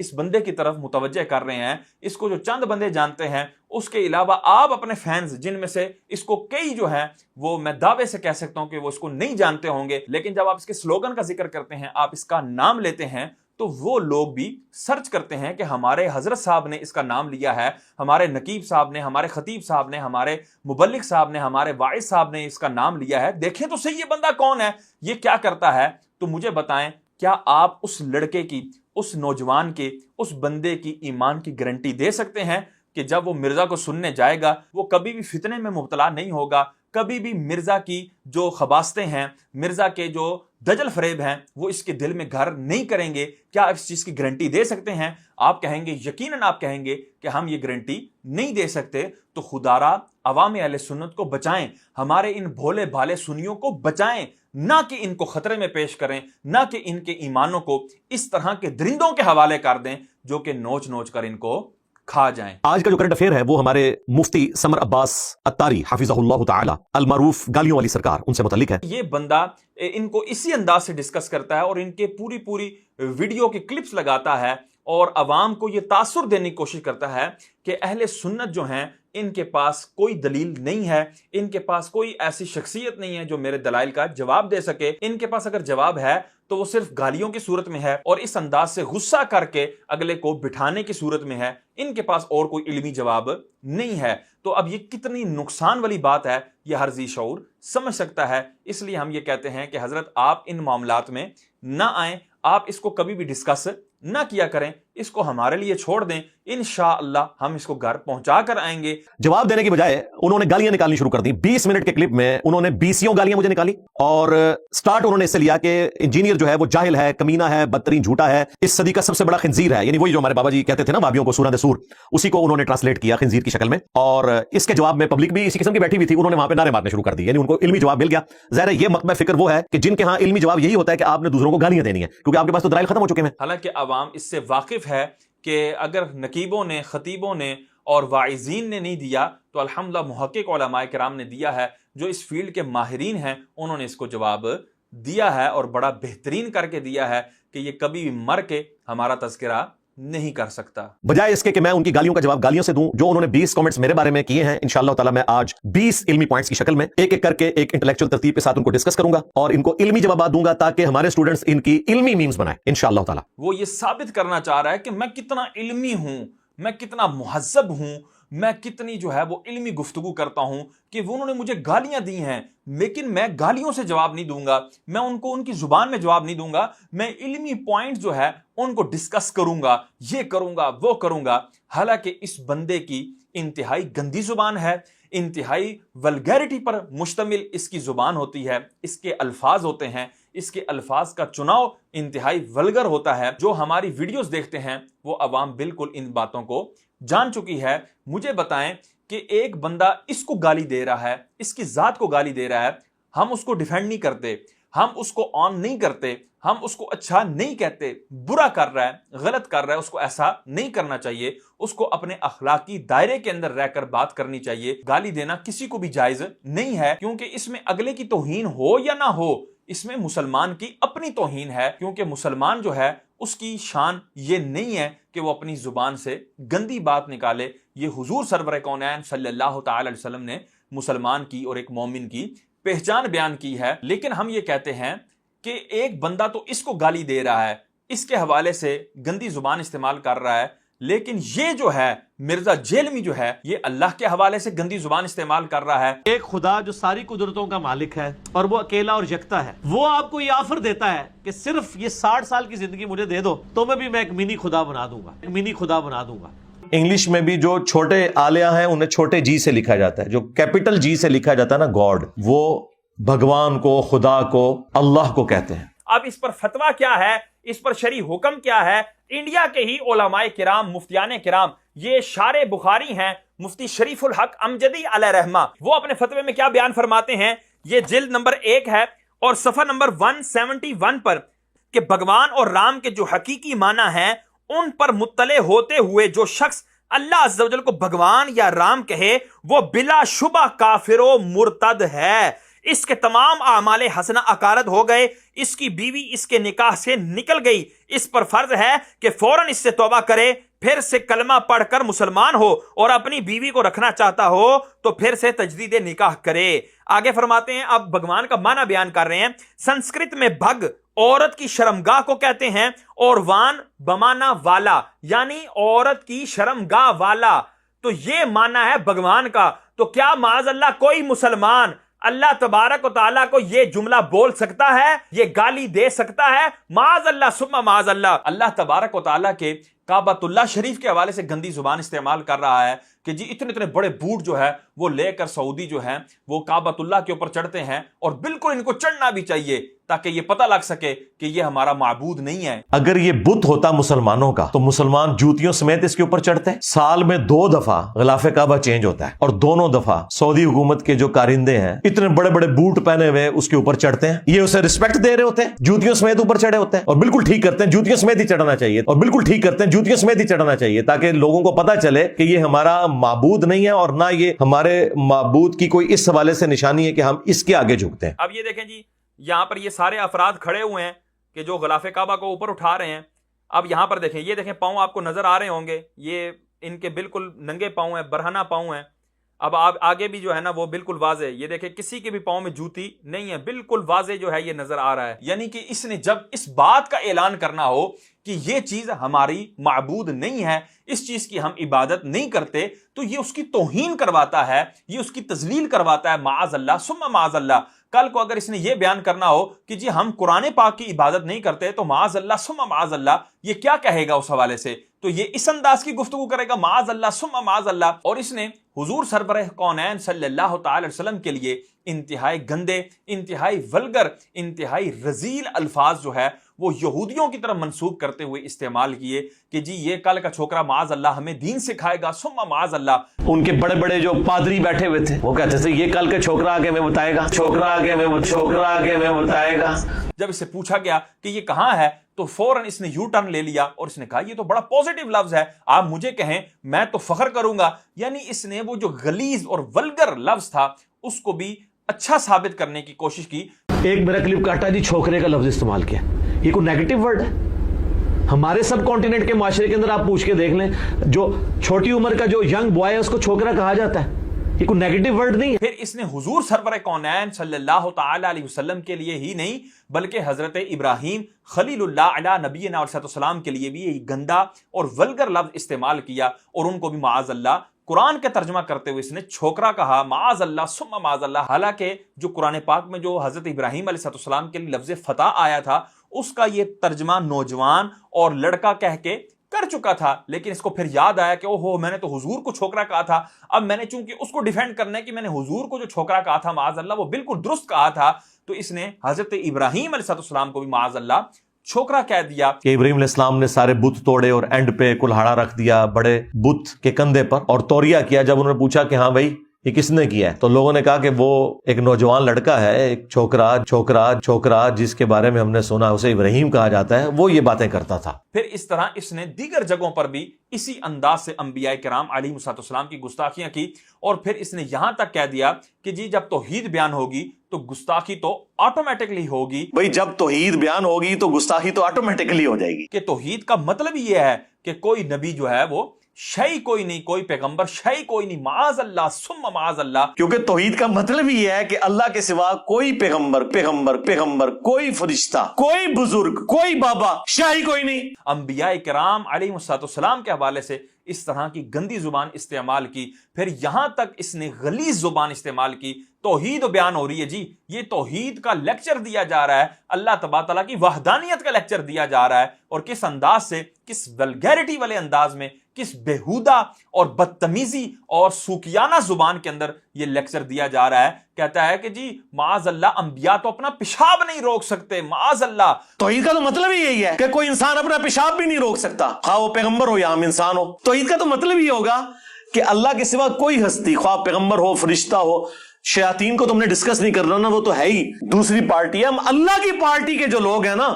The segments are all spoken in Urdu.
اس بندے کی طرف متوجہ کر رہے ہیں. اس کو جو چند بندے جانتے ہیں، اس کے علاوہ آپ اپنے فینز جن میں سے اس کو کئی جو ہیں وہ میں دعوے سے کہہ سکتا ہوں کہ وہ اس کو نہیں جانتے ہوں گے، لیکن جب آپ اس کے سلوگن کا ذکر کرتے ہیں، آپ اس کا نام لیتے ہیں، تو وہ لوگ بھی سرچ کرتے ہیں کہ ہمارے حضرت صاحب نے اس کا نام لیا ہے، ہمارے نقیب صاحب نے، ہمارے خطیب صاحب نے، ہمارے مبلغ صاحب نے، ہمارے واعظ صاحب نے اس کا نام لیا ہے. دیکھیں تو صحیح یہ بندہ کون ہے، یہ کیا کرتا ہے. تو مجھے بتائیں، کیا آپ اس لڑکے کی، اس نوجوان کے، اس بندے کی ایمان کی گارنٹی دے سکتے ہیں کہ جب وہ مرزا کو سننے جائے گا وہ کبھی بھی فتنے میں مبتلا نہیں ہوگا، کبھی بھی مرزا کی جو خباستیں ہیں، مرزا کے جو دجل فریب ہیں، وہ اس کے دل میں گھر نہیں کریں گے؟ کیا آپ اس چیز کی گارنٹی دے سکتے ہیں؟ آپ کہیں گے، یقیناً آپ کہیں گے کہ ہم یہ گارنٹی نہیں دے سکتے. تو خدارا عوام اہل سنت کو بچائیں، ہمارے ان بھولے بھالے سنیوں کو بچائیں، نہ کہ ان کو خطرے میں پیش کریں، نہ کہ ان کے ایمانوں کو اس طرح کے درندوں کے حوالے کر دیں جو کہ نوچ نوچ کر ان کو کھا جائیں. آج کا جو کرنٹ افیئر ہے وہ ہمارے مفتی سمر عباس اتاری حفظہ اللہ تعالی المعروف گالیوں والی سرکار، ان سے متعلق ہے. یہ بندہ ان کو اسی انداز سے ڈسکس کرتا ہے اور ان کے پوری ویڈیو کے کلپس لگاتا ہے اور عوام کو یہ تاثر دینے کی کوشش کرتا ہے کہ اہل سنت جو ہیں ان کے پاس کوئی دلیل نہیں ہے، ان کے پاس کوئی ایسی شخصیت نہیں ہے جو میرے دلائل کا جواب دے سکے. ان کے پاس اگر جواب ہے تو وہ صرف گالیوں کی صورت میں ہے اور اس انداز سے غصہ کر کے اگلے کو بٹھانے کی صورت میں ہے. ان کے پاس اور کوئی علمی جواب نہیں ہے. تو اب یہ کتنی نقصان والی بات ہے یہ ہر ذی شعور سمجھ سکتا ہے. اس لیے ہم یہ کہتے ہیں کہ حضرت آپ ان معاملات میں نہ آئیں، آپ اس کو کبھی بھی ڈسکس نہ کیا کریں، اس کو ہمارے لیے چھوڑ دیں، انشاءاللہ ہم اس کو گھر پہنچا کر آئیں گے. جواب دینے کی بجائے انہوں نے گالیاں نکالنی شروع کر دی. 20 منٹ کے کلپ میں انہوں نے 20 گالیاں مجھے نکالی اور سٹارٹ انہوں نے اس سے لیا کہ انجینئر جو ہے وہ جاہل ہے، کمینہ ہے، بدترین جھوٹا ہے، اس صدی کا سب سے بڑا خنزیر ہے. یعنی وہی جو ہمارے بابا جی کہتے تھے نا وابیوں کو سورہ دسور، اسی کو انہوں نے ٹرانسلیٹ کیا خنزیر کی شکل میں. اور اس کے جواب میں پبلک بھی اسی قسم کی بیٹھی ہوئی تھی، انہوں نے وہاں پہ نعرے مارنے شروع کر دی. یعنی ان کو علمی جواب مل گیا. ظاہر ہے یہ مکتبہ فکر وہ ہے کہ جن کے ہاں علمی جواب یہی ہوتا ہے کہ آپ نے دوسروں کو گالیاں دینی ہے، کیونکہ آپ کے پاس تو دلائل ختم ہو چکے ہیں. حالانکہ عوام اس سے واقف ہے کہ اگر نقیبوں نے، خطیبوں نے اور واعظین نے نہیں دیا تو الحمدللہ محقق علماء کرام نے دیا ہے، جو اس فیلڈ کے ماہرین ہیں انہوں نے اس کو جواب دیا ہے اور بڑا بہترین کر کے دیا ہے کہ یہ کبھی بھی مر کے ہمارا تذکرہ نہیں کر سکتا. بجائے اس کے کہ میں ان کی گالیوں کا جواب گالیوں سے دوں، جو انہوں نے 20 کامنٹس میرے بارے میں کیے ہیں، انشاءاللہ تعالی میں آج 20 علمی پوائنٹس کی شکل میں ایک ایک کر کے ایک انٹلیکچوئل ترتیب کے ساتھ ان کو ڈسکس کروں گا اور ان کو علمی جوابات دوں گا تاکہ ہمارے اسٹوڈنٹس ان کی علمی میمز بنائیں انشاءاللہ تعالی. وہ یہ ثابت کرنا چاہ رہا ہے کہ میں کتنا علمی ہوں، میں کتنا مہذب ہوں، میں کتنی جو ہے وہ علمی گفتگو کرتا ہوں کہ انہوں نے مجھے گالیاں دی ہیں لیکن میں گالیوں سے جواب نہیں دوں گا، میں ان کو ان کی زبان میں جواب نہیں دوں گا، میں علمی پوائنٹ جو ہے ان کو ڈسکس کروں گا، یہ کروں گا، وہ کروں گا. حالانکہ اس بندے کی انتہائی گندی زبان ہے، انتہائی ولگیرٹی پر مشتمل اس کی زبان ہوتی ہے، اس کے الفاظ ہوتے ہیں، اس کے الفاظ کا چناؤ انتہائی ولگر ہوتا ہے. جو ہماری ویڈیوز دیکھتے ہیں وہ عوام بالکل ان باتوں کو جان چکی ہے. مجھے بتائیں کہ ایک بندہ اس کو گالی دے رہا ہے، اس کی ذات کو گالی دے رہا ہے، ہم اس کو ڈیفینڈ نہیں کرتے، ہم اس کو آن نہیں کرتے، ہم اس کو اچھا نہیں کہتے، برا کر رہا ہے، غلط کر رہا ہے، اس کو ایسا نہیں کرنا چاہیے، اس کو اپنے اخلاقی دائرے کے اندر رہ کر بات کرنی چاہیے. گالی دینا کسی کو بھی جائز نہیں ہے، کیونکہ اس میں اگلے کی توہین ہو یا نہ ہو، اس میں مسلمان کی اپنی توہین ہے. کیونکہ مسلمان جو ہے اس کی شان یہ نہیں ہے کہ وہ اپنی زبان سے گندی بات نکالے. یہ حضور سرور کونین صلی اللہ تعالی علیہ وسلم نے مسلمان کی اور ایک مومن کی پہچان بیان کی ہے. لیکن ہم یہ کہتے ہیں کہ ایک بندہ تو اس کو گالی دے رہا ہے، اس کے حوالے سے گندی زبان استعمال کر رہا ہے، لیکن یہ جو ہے مرزا جیلمی جو ہے یہ اللہ کے حوالے سے گندی زبان استعمال کر رہا ہے. ایک خدا جو ساری قدرتوں کا مالک ہے اور وہ اکیلا اور یکتا ہے، وہ آپ کو یہ آفر دیتا ہے کہ صرف یہ 60 سال کی زندگی مجھے دے دو تو میں ایک منی خدا بنا دوں گا، ایک منی خدا بنا دوں گا. انگلش میں بھی جو چھوٹے آلیہ ہیں انہیں چھوٹے جی سے لکھا جاتا ہے، جو کیپٹل جی سے لکھا جاتا ہے نا گاڈ، وہ بھگوان کو، خدا کو، اللہ کو کہتے ہیں. اب اس پر فتویٰ کیا ہے، اس پر شرعی حکم کیا ہے؟ انڈیا کے ہی علماء کرام، مفتیان کرام، یہ شارع بخاری ہیں مفتی شریف الحق امجدی علیہ رحمہ، وہ اپنے فتوے میں کیا بیان فرماتے ہیں؟ یہ جلد نمبر 1 ہے اور صفحہ نمبر 171 پر کہ بھگوان اور رام کے جو حقیقی معنی ہیں ان پر مطلع ہوتے ہوئے جو شخص اللہ عز و جل کو بھگوان یا رام کہے وہ بلا شبہ کافر و مرتد ہے. اس کے تمام اعمال حسنہ اکارت ہو گئے، اس کی بیوی اس کے نکاح سے نکل گئی، اس پر فرض ہے کہ فوراً اس سے توبہ کرے، پھر سے کلمہ پڑھ کر مسلمان ہو، اور اپنی بیوی کو رکھنا چاہتا ہو تو پھر سے تجدید نکاح کرے۔ آگے فرماتے ہیں، اب بھگوان کا معنی بیان کر رہے ہیں۔ سنسکرت میں بھگ عورت کی شرمگاہ کو کہتے ہیں، اور وان بمانا والا، یعنی عورت کی شرمگاہ والا، تو یہ معنی ہے بھگوان کا۔ تو کیا معاذ اللہ کوئی مسلمان اللہ تبارک و تعالیٰ کو یہ جملہ بول سکتا ہے، یہ گالی دے سکتا ہے؟ معاذ اللہ ثم معاذ اللہ۔ اللہ تبارک و تعالیٰ کے کعبۃ اللہ شریف کے حوالے سے گندی زبان استعمال کر رہا ہے کہ جی اتنے بڑے بوٹ جو ہے وہ لے کر سعودی جو ہے وہ کعبۃ اللہ کے اوپر چڑھتے ہیں، اور بالکل ان کو چڑھنا بھی چاہیے تاکہ یہ پتہ لگ سکے کہ یہ ہمارا معبود نہیں ہے۔ اگر یہ بت ہوتا مسلمانوں کا تو مسلمان جوتیوں سمیت اس کے اوپر چڑھتے ہیں۔ سال میں 2 دفعہ غلاف کعبہ چینج ہوتا ہے، اور دونوں دفعہ سعودی حکومت کے جو کارندے ہیں اتنے بڑے بڑے بوٹ پہنے ہوئے اس کے اوپر چڑھتے ہیں، یہ اسے رسپیکٹ دے رہے ہوتے ہیں، جوتیوں سمیت اوپر چڑھے ہوتے ہیں، اور بالکل ٹھیک کرتے ہیں، جوتیوں سمیت ہی چڑھنا چاہیے، اور بالکل ٹھیک کرتے ہیں، جوتیوں سمیت ہی چڑھنا چاہیے، تاکہ لوگوں کو پتہ چلے کہ یہ ہمارا معبود نہیں ہے، اور نہ یہ ہمارے معبود کی کوئی اس حوالے سے نشانی ہے کہ ہم اس کے آگے جھکتے ہیں۔ اب یہ دیکھیں جی، یہاں پر یہ سارے افراد کھڑے ہوئے ہیں کہ جو غلاف کعبہ کو اوپر اٹھا رہے ہیں۔ اب یہاں پر دیکھیں، یہ دیکھیں پاؤں آپ کو نظر آ رہے ہوں گے، یہ ان کے بالکل ننگے پاؤں ہیں، برہنہ پاؤں ہیں۔ اب آپ آگے بھی جو ہے نا وہ بالکل واضح، یہ دیکھیں کسی کے بھی پاؤں میں جوتی نہیں ہے، بالکل واضح جو ہے یہ نظر آ رہا ہے۔ یعنی کہ اس نے جب اس بات کا اعلان کرنا ہو کہ یہ چیز ہماری معبود نہیں ہے، اس چیز کی ہم عبادت نہیں کرتے، تو یہ اس کی توہین کرواتا ہے، یہ اس کی تذلیل کرواتا ہے، معاذ اللہ ثم معاذ اللہ۔ کل کو اگر اس نے یہ بیان کرنا ہو کہ جی ہم قرآن پاک کی عبادت نہیں کرتے، تو معاذ اللہ ثم معاذ اللہ یہ کیا کہے گا اس حوالے سے؟ تو یہ اس انداز کی گفتگو کرے گا، معاذ اللہ ثم معاذ اللہ۔ اور اس نے حضور سربراہ کونین صلی اللہ تعالی وسلم کے لیے انتہائی گندے، انتہائی ولگر، انتہائی رذیل الفاظ جو ہے وہ یہودیوں کی طرف منسوب کرتے ہوئے استعمال کیے کہ جی یہ کل کا چھوکرا معاذ اللہ ہمیں دین سکھائے گا، ثم معاذ اللہ۔ ان کے بڑے بڑے جو پادری بیٹھے ہوئے تھے وہ کہتے تھے یہ کل کا چھوکرا آگے میں بتائے گا، چھوکرا آگے میں بتائے گا۔ جب اس سے پوچھا گیا کہ یہ کہاں ہے تو فوراً اس نے یو ٹرن لے لیا اور اس نے کہا یہ تو بڑا پوزیٹیو لفظ ہے، آپ مجھے کہیں میں تو فخر کروں گا۔ یعنی اس نے وہ جو غلیظ اور ولگر لفظ تھا اس کو بھی اچھا ثابت کرنے کی کوشش کی۔ ایک میرا کلپ کاٹا جی چھوکرے کا لفظ استعمال کیا، یہ کوئی نیگیٹو ورڈ ہے؟ ہمارے سب کانٹیننٹ کے معاشرے کے اندر آپ پوچھ کے دیکھ لیں، جو چھوٹی عمر کا جو ینگ بوائے ہے اس کو چھوکرا کہا جاتا ہے، یہ کوئی نیگیٹو ورڈ نہیں ہے۔ پھر اس نے حضور سرور کونین صلی اللہ تعالی علیہ وسلم کے لیے ہی نہیں بلکہ حضرت ابراہیم خلیل اللہ علیہ نبینا علیہ السلام کے لیے بھی یہ گندا اور ولگر لفظ استعمال کیا، اور ان کو بھی معاذ اللہ قرآن کے ترجمہ کرتے ہوئے اس نے چھوکرا کہا، معاذ اللہ ثم معاذ اللہ۔ حالانکہ جو قرآن پاک میں جو حضرت ابراہیم علیہ السلام کے لیے لفظ فتح آیا تھا اس کا یہ ترجمہ نوجوان اور لڑکا کہہ کے کر چکا تھا، لیکن اس کو پھر یاد آیا کہ اوہو میں نے تو حضور کو چھوکرا کہا تھا، اب میں نے چونکہ اس کو ڈیفینڈ کرنا ہے کہ میں نے حضور کو جو چھوکرا کہا تھا معاذ اللہ وہ بالکل درست کہا تھا، تو اس نے حضرت ابراہیم علیہ السلام کو بھی معاذ اللہ چھوکرا کہہ دیا۔ کہ ابراہیم علیہ السلام نے سارے بت توڑے اور اینڈ پہ کلہاڑا رکھ دیا بڑے بت کے کندھے پر اور توریہ کیا۔ جب انہوں نے پوچھا کہ ہاں بھائی یہ کس نے کیا ہے تو لوگوں نے کہا کہ وہ ایک نوجوان لڑکا ہے، ایک چھوکرا جس کے بارے میں ہم نے سنا اسے ابراہیم کہا جاتا ہے، وہ یہ باتیں کرتا تھا۔ پھر اس طرح اس نے دیگر جگہوں پر بھی اسی انداز سے انبیاء کرام علیہ السلام کی گستاخیاں کی، اور پھر اس نے یہاں تک کہہ دیا کہ جی جب توحید بیان ہوگی تو گستاخی تو آٹومیٹکلی ہوگی۔ بھائی جب توحید بیان ہوگی تو گستاخی تو آٹومیٹکلی ہو جائے گی۔ کہ توحید کا مطلب یہ ہے کہ کوئی نبی جو ہے وہ شیء کوئی نہیں، کوئی پیغمبر شیء کوئی نہیں، معاذ اللہ ثم معاذ اللہ۔ کیونکہ توحید کا مطلب یہ ہے کہ اللہ کے سوا کوئی پیغمبر کوئی فرشتہ، کوئی بزرگ، کوئی بابا، شاہی کوئی نہیں۔ انبیاء کرام علیہ السلام کے حوالے سے اس طرح کی گندی زبان استعمال کی، پھر یہاں تک اس نے غلیظ زبان استعمال کی۔ توحید بیان ہو رہی ہے جی، یہ توحید کا لیکچر دیا جا رہا ہے، اللہ تبارک تعالیٰ کی وحدانیت کا لیکچر دیا جا رہا ہے، اور کس انداز سے، کس ولگیرٹی والے انداز میں، کس بےہودہ اور بدتمیزی اور سوکیانہ زبان کے اندر یہ لیکچر دیا جا رہا ہے۔ کہتا ہے کہ جی معاذ اللہ انبیاء تو اپنا پیشاب نہیں روک سکتے، معاذ اللہ۔ توحید کا تو مطلب ہی یہی ہے کہ کوئی انسان اپنا پیشاب بھی نہیں روک سکتا، خواہ وہ پیغمبر ہو یا عام انسان ہو۔ توحید کا تو مطلب یہ ہوگا کہ اللہ کے سوا کوئی ہستی، خواہ پیغمبر ہو، فرشتہ ہو، شیاطین کو تو ہم نے ڈسکس نہیں کرنا نا، وہ تو ہے ہی دوسری پارٹی ہے۔ ہم اللہ کی پارٹی کے جو لوگ ہیں نا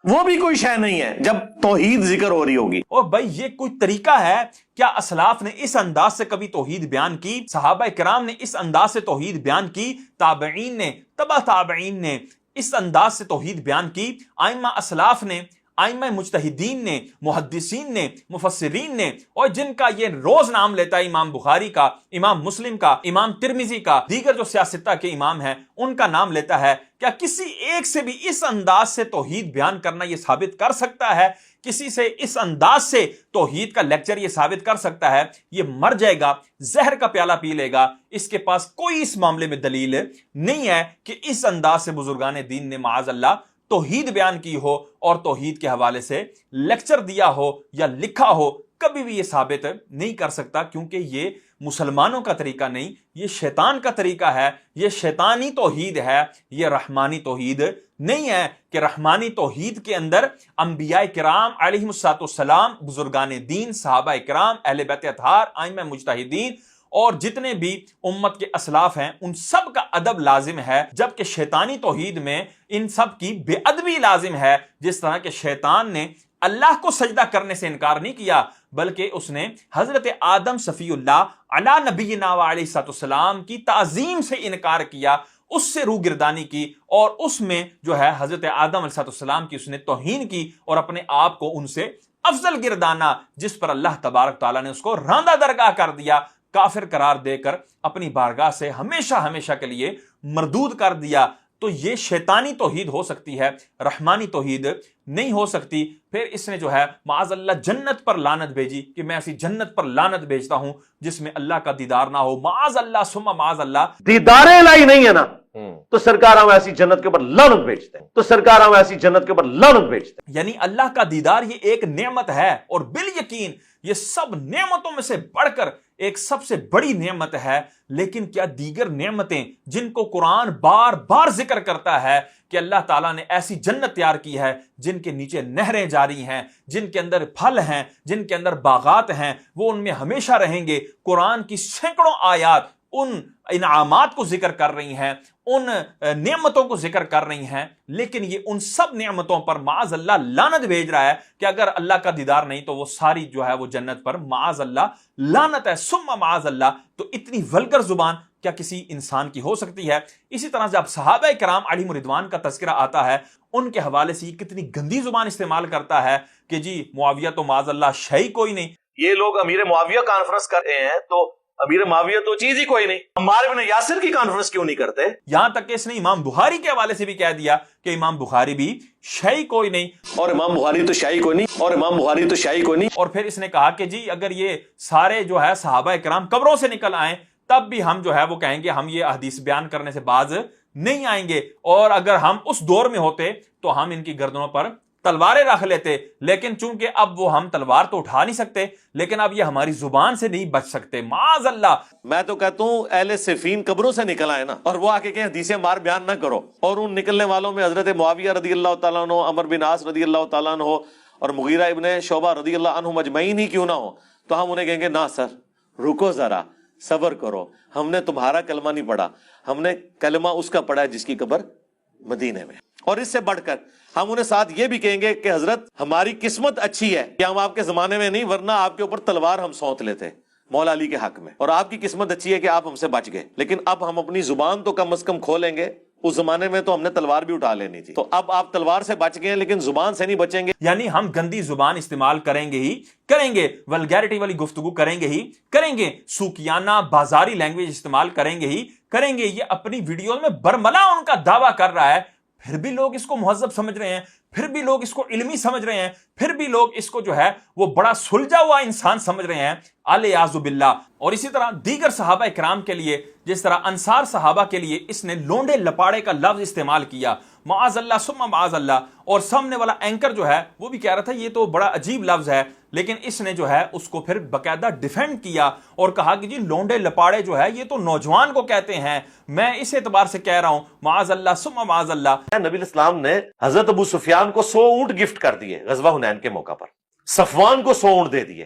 وہ بھی کوئی شے نہیں ہے جب توحید ذکر ہو رہی ہوگی. اور بھائی یہ کوئی طریقہ ہے کیا؟ اسلاف نے اس انداز سے کبھی توحید بیان کی؟ صحابہ کرام نے اس انداز سے توحید بیان کی؟ تابعین نے، تبع تابعین نے اس انداز سے توحید بیان کی؟ ائمہ اسلاف نے، ائمہ مجتہدین نے، محدثین نے، مفسرین نے، اور جن کا یہ روز نام لیتا ہے امام بخاری کا، امام مسلم کا، امام ترمذی کا، دیگر جو سیاستہ کے امام ہیں ان کا نام لیتا ہے، کیا کسی ایک سے بھی اس انداز سے توحید بیان کرنا یہ ثابت کر سکتا ہے؟ کسی سے اس انداز سے توحید کا لیکچر یہ ثابت کر سکتا ہے؟ یہ مر جائے گا، زہر کا پیالہ پی لے گا، اس کے پاس کوئی اس معاملے میں دلیل نہیں ہے کہ اس انداز سے بزرگان دین نے معاذ اللہ توحید بیان کی ہو اور توحید کے حوالے سے لیکچر دیا ہو یا لکھا ہو. کبھی بھی یہ ثابت نہیں کر سکتا، کیونکہ یہ مسلمانوں کا طریقہ نہیں، یہ شیطان کا طریقہ ہے، یہ شیطانی توحید ہے، یہ رحمانی توحید نہیں ہے کہ رحمانی توحید کے اندر انبیاء کرام علیہم السلام، بزرگان دین، صحابہ کرام، اہل بیت اطہار، ائمہ مجتہدین اور جتنے بھی امت کے اسلاف ہیں ان سب کا ادب لازم ہے، جبکہ شیطانی توحید میں ان سب کی بے ادبی لازم ہے. جس طرح کہ شیطان نے اللہ کو سجدہ کرنے سے انکار نہیں کیا، بلکہ اس نے حضرت آدم صفی اللہ علی نبینا علیہ السلام کی تعظیم سے انکار کیا، اس سے روگردانی کی، اور اس میں جو ہے حضرت آدم علیہ السلام کی اس نے توہین کی اور اپنے آپ کو ان سے افضل گردانا، جس پر اللہ تبارک تعالیٰ نے اس کو راندہ درگاہ کر دیا، کافر قرار دے کر اپنی بارگاہ سے ہمیشہ ہمیشہ کے لیے مردود کر دیا. تو یہ شیطانی توحید ہو سکتی ہے، رحمانی توحید نہیں ہو سکتی. پھر اس نے جو ہے معاذ اللہ جنت پر لعنت بھیجی کہ میں ایسی جنت پر لعنت بھیجتا ہوں جس میں اللہ کا دیدار نہ ہو. معاذ اللہ ثم معاذ اللہ. دیدار الہی نہیں ہے نا تو سرکار ہم ایسی جنت کے اوپر لعنت بھیجتے ہیں، تو سرکار ہم ایسی جنت کے اوپر لعنت بھیجتے ہیں. یعنی اللہ کا دیدار یہ ایک نعمت ہے، اور بالیقین یہ سب نعمتوں میں سے بڑھ کر ایک سب سے بڑی نعمت ہے. لیکن کیا دیگر نعمتیں جن کو قرآن بار بار ذکر کرتا ہے کہ اللہ تعالیٰ نے ایسی جنت تیار کی ہے جن کے نیچے نہریں جاری ہیں، جن کے اندر پھل ہیں، جن کے اندر باغات ہیں، وہ ان میں ہمیشہ رہیں گے. قرآن کی سینکڑوں آیات ان انعامات کو ذکر کر رہی ہیں، ان نعمتوں کو ذکر کر رہی ہیں، لیکن یہ ان سب نعمتوں پر معاذ اللہ لعنت بھیج رہا ہے کہ اگر اللہ کا دیدار نہیں تو وہ ساری جو ہے وہ جنت پر معاذ اللہ لعنت ہے. ثم معاذ اللہ. تو اتنی ولگر زبان کیا کسی انسان کی ہو سکتی ہے؟ اسی طرح جب صحابہ کرام علیہم رضوان کا تذکرہ آتا ہے ان کے حوالے سے یہ کتنی گندی زبان استعمال کرتا ہے کہ جی معاویہ تو معاذ اللہ شے ہی کوئی نہیں. یہ لوگ امیر معاویہ کانفرنس کر رہے ہیں تو امیر معاویہ تو چیز ہی کوئی نہیں. عمار بن یاسر کی کانفرنس کیوں نہیں کرتے؟ یہاں تک کہ اس نے امام بخاری کے حوالے سے بھی کہہ دیا کہ امام بخاری بھی شے ہی کوئی نہیں، اور امام بخاری تو شاہی کوئی نہیں، اور امام بخاری تو شاہی کوئی نہیں. اور پھر اس نے کہا کہ جی اگر یہ سارے جو ہے صحابہ کرام قبروں سے نکل آئیں تب بھی ہم جو ہے وہ کہیں گے ہم یہ حدیث بیان کرنے سے باز نہیں آئیں گے، اور اگر ہم اس دور میں ہوتے تو ہم ان کی گردنوں پر تلواریں رکھ لیتے، لیکن چونکہ اب وہ ہم تلوار تو اٹھا نہیں سکتے، لیکن اب یہ ہماری زبان سے نہیں بچ سکتے. معاذ اللہ. میں تو کہتا ہوں اہل صفین قبروں سے نکل آئے نا، اور وہ آ کے کہیں حدیثیں مار بیان نہ کرو، اور ان نکلنے والوں میں حضرت معاویہ رضی اللہ تعالیٰ عنہ، عمر بن عاص رضی اللہ تعالیٰ عنہ اور مغیرہ ابن شعبہ رضی اللہ عنہ مجمعین ہی کیوں نہ ہو، تو ہم انہیں کہیں گے نہ سر رکو ذرا، صبر کرو، ہم نے تمہارا کلمہ نہیں پڑھا، ہم نے کلمہ اس کا پڑھا ہے جس کی قبر مدینے میں. اور اس سے بڑھ کر ہم انہیں ساتھ یہ بھی کہیں گے کہ حضرت ہماری قسمت اچھی ہے کہ ہم آپ کے زمانے میں نہیں، ورنہ آپ کے اوپر تلوار ہم سونت لیتے مولا علی کے حق میں، اور آپ کی قسمت اچھی ہے کہ آپ ہم سے بچ گئے، لیکن اب ہم اپنی زبان تو کم از کم کھولیں گے. اس زمانے میں تو ہم نے تلوار بھی اٹھا لینی تھی، تو اب آپ تلوار سے بچ گئے لیکن زبان سے نہیں بچیں گے. یعنی ہم گندی زبان استعمال کریں گے ہی کریں گے، ولگیرٹی والی گفتگو کریں گے ہی کریں گے، سوکیانہ بازاری لینگویج استعمال کریں گے ہی کریں گے. یہ اپنی ویڈیوز میں برملا ان کا دعویٰ کر رہا ہے، پھر بھی لوگ اس کو مہذب سمجھ رہے ہیں، پھر بھی لوگ اس کو علمی سمجھ رہے ہیں، پھر بھی لوگ اس کو جو ہے وہ بڑا سلجھا ہوا انسان سمجھ رہے ہیں. الیاذ باللہ. اور اسی طرح دیگر صحابہ کرام کے لیے، جس طرح انصار صحابہ کے لیے اس نے لونڈے لپاڑے کا لفظ استعمال کیا، معاذ اللہ ثم معاذ اللہ. اور سامنے والا اینکر جو ہے وہ بھی کہہ رہا تھا یہ تو بڑا عجیب لفظ ہے، لیکن اس نے جو ہے اس کو پھر باقاعدہ ڈیفینڈ کیا اور کہا کہ جی لونڈے لپاڑے جو ہے یہ تو نوجوان کو کہتے ہیں، میں اس اعتبار سے کہہ رہا ہوں معاذ اللہ ثم معاذ اللہ. نبی علیہ السلام نے حضرت ابو سفیان کو 100 اونٹ گفٹ کر دیے غزوہ حنین کے موقع پر، صفوان کو 100 اونٹ دے دیے،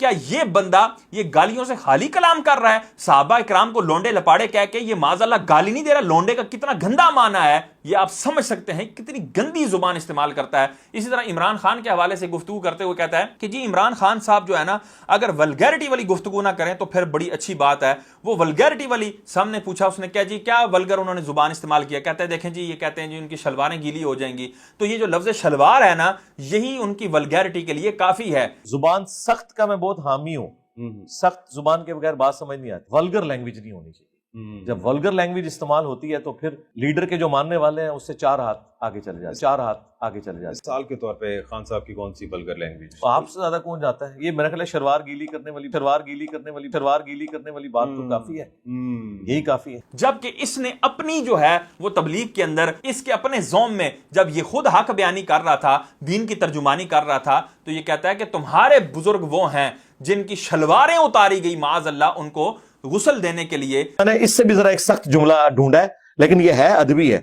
کیا یہ بندہ یہ گالیوں سے خالی کلام کر رہا ہے؟ صحابہ اکرام کو لونڈے لپاڑے کہہ کے یہ معاذ اللہ گالی نہیں دے رہا. لونڈے کا کتنا گندا معنی ہے یہ آپ سمجھ سکتے ہیں, کتنی گندی زبان استعمال کرتا ہے. اسی طرح عمران خان کے حوالے سے گفتگو کرتے ہوئے کہتا ہے کہ جی عمران خان صاحب جو ہے نا اگر ولگیرٹی والی گفتگو نہ کریں تو پھر بڑی اچھی بات ہے. وہ ولگیرٹی والی سامنے پوچھا اس نے کیا جی کیا ولگر انہوں نے زبان استعمال کیا؟ کہتے ہیں دیکھیں جی یہ کہتے ہیں جی ان کی شلواریں گیلی ہو جائیں گی. تو یہ جو لفظ شلوار ہے نا یہی ان کی ولگیرٹی کے لیے کافی ہے. زبان سخت کا میں بہت حامی ہوں. سخت زبان کے بغیر بات سمجھ نہیں آتی. ولگر لینگویج نہیں ہونی چاہیے. جب ولگر لینگویج استعمال ہوتی ہے تو پھر لیڈر کے جو ماننے والے ہیں اس سے 4 ہاتھ آگے چلے جاتے ہیں. مثال کے طور پہ خان صاحب کی کون سی ولگر لینگویج؟ آپ سے زیادہ کون جاتا ہے؟ یہ میرا خیال ہے شلوار گیلی کرنے والی بات تو کافی ہے. یہی کافی ہے. جبکہ اس نے اپنی جو ہے وہ تبلیغ کے اندر اس کے اپنے زوم میں جب یہ خود حق بیانی کر رہا تھا, دین کی ترجمانی کر رہا تھا, تو یہ کہتا ہے کہ تمہارے بزرگ وہ ہیں جن کی شلواریں اتاری گئی معاذ اللہ ان کو غسل دینے کے لیے. میں نے اس سے بھی ذرا ایک سخت جملہ ڈھونڈا ہے لیکن یہ ہے ادبی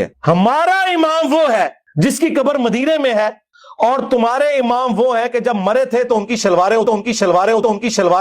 ہے. ہمارا امام وہ ہے جس کی قبر مدینے میں ہے اور تمہارے امام وہ ہیں کہ جب مرے تھے تو ان کی شلواریں